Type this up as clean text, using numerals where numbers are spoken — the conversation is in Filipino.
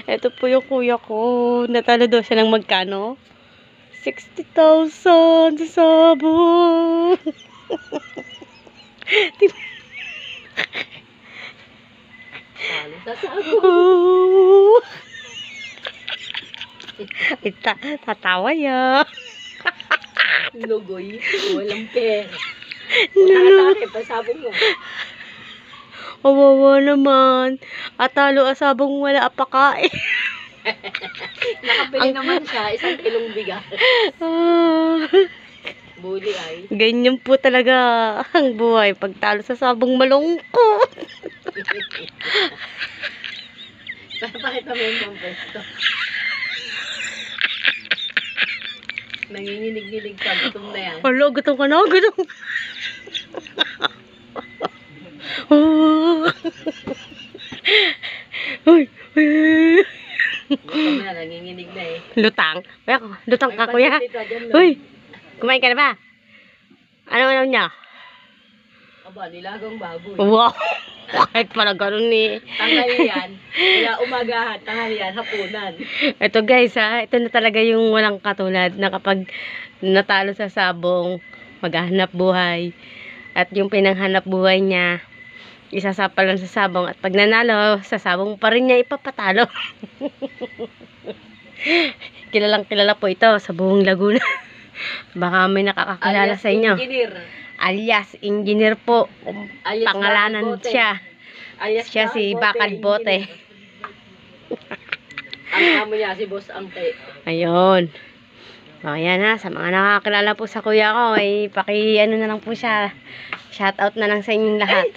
Ito po yung kuya ko. Natalo daw siya ng magkano? 60,000 sa sabong. Sa sabong. Oh. Ay, tatawa ya. Lugoy. Walang pera. Nakatake pa sabong mo. Kawawa naman. Atalo asabong wala apakain. Nakabili naman siya. 1 kilong bigas. Buli ay. Ganyan po talaga ang buhay. Pagtalo sa sabong malungkot. Pakita mo yung pampesto. Nanginginig-ginig ka. Gutom na yan. Hala, gutom ka na. Gutom. Oh. Uy, uy. Gutom na. Nanginginig na eh. Lutang. Lutang ka, May kuya. pansit dito, dyan, no? Uy, kumain ka na ba? Ano niya? Aba, nilagang baboy. Wow. Kahit pala ganun eh. Tanghali yan. Kaya umagahan. Tanghali yan. Hapunan. Ito guys ha, ito na talaga yung walang katulad na kapag natalo sa sabong, maghahanap buhay. At yung pinanghanap buhay niya, isasapal lang sa sabong. At pag nanalo, sa sabong pa rin niya ipapatalo. Kilalang kilala po ito sa buong Laguna. Baka may nakakakilala Alias sa inyo. Engineer. Alias engineer po. Alias Pangalanan Bakal Bote. siya. Alias Siya si Bakal Bote. Ang amo niya si Boss Angke. Ayun. O, ayan ha. Sa mga nakakilala po sa kuya ko, ay ano na lang po siya. Shout out na lang sa inyong lahat.